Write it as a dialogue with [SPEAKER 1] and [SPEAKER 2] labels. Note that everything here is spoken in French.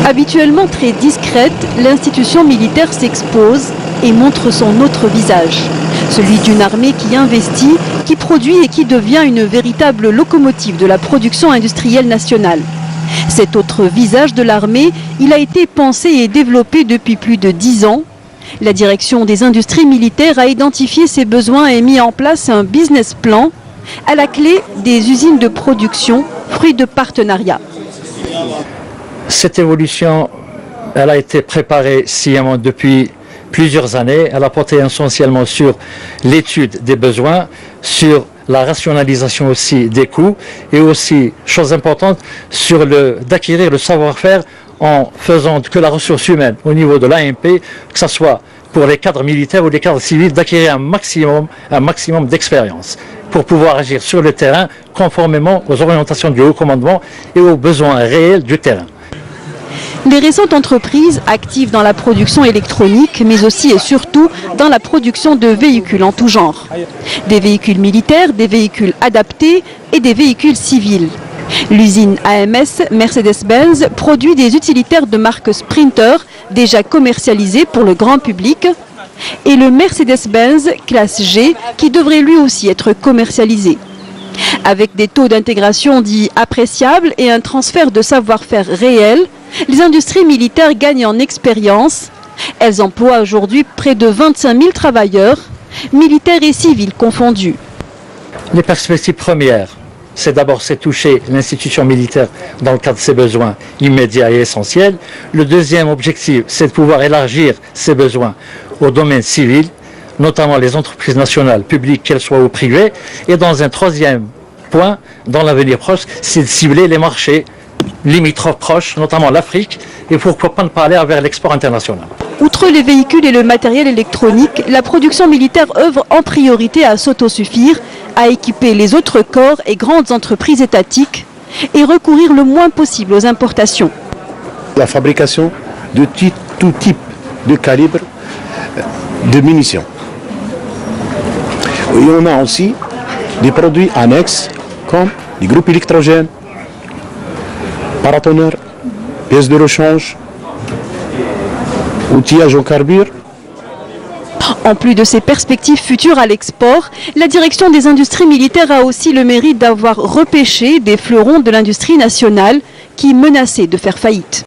[SPEAKER 1] Habituellement très discrète, l'institution militaire s'expose et montre son autre visage. Celui d'une armée qui investit, qui produit et qui devient une véritable locomotive de la production industrielle nationale. Cet autre visage de l'armée, il a été pensé et développé depuis plus de 10 ans. La direction des industries militaires a identifié ses besoins et mis en place un business plan. À la clé, des usines de production, fruit de partenariats.
[SPEAKER 2] Cette évolution, elle a été préparée sciemment depuis plusieurs années. Elle a porté essentiellement sur l'étude des besoins, sur la rationalisation aussi des coûts et aussi, chose importante, sur d'acquérir le savoir-faire en faisant que la ressource humaine au niveau de l'AMP, que ce soit pour les cadres militaires ou les cadres civils, d'acquérir un maximum d'expérience pour pouvoir agir sur le terrain conformément aux orientations du haut commandement et aux besoins réels du terrain.
[SPEAKER 1] Les récentes entreprises actives dans la production électronique, mais aussi et surtout dans la production de véhicules en tout genre. Des véhicules militaires, des véhicules adaptés et des véhicules civils. L'usine AMS Mercedes-Benz produit des utilitaires de marque Sprinter, déjà commercialisés pour le grand public, et le Mercedes-Benz classe G qui devrait lui aussi être commercialisé. Avec des taux d'intégration dits appréciables et un transfert de savoir-faire réel, les industries militaires gagnent en expérience. Elles emploient aujourd'hui près de 25 000 travailleurs, militaires et civils confondus.
[SPEAKER 2] Les perspectives premières, c'est d'abord toucher l'institution militaire dans le cadre de ses besoins immédiats et essentiels. Le deuxième objectif, c'est de pouvoir élargir ses besoins au domaine civil, notamment les entreprises nationales, publiques, qu'elles soient ou privées. Et dans un troisième point, dans l'avenir proche, c'est de cibler les marchés limitrophes proches, notamment l'Afrique, et pourquoi pas ne pas aller vers l'export international.
[SPEAKER 1] Outre les véhicules et le matériel électronique, la production militaire œuvre en priorité à s'autosuffire, à équiper les autres corps et grandes entreprises étatiques et recourir le moins possible aux importations.
[SPEAKER 3] La fabrication de tout type de calibre de munitions. Et on a aussi des produits annexes comme des groupes électrogènes, paratonneurs, pièces de rechange, outillage au carbure.
[SPEAKER 1] En plus de ces perspectives futures à l'export, la direction des industries militaires a aussi le mérite d'avoir repêché des fleurons de l'industrie nationale qui menaçaient de faire faillite.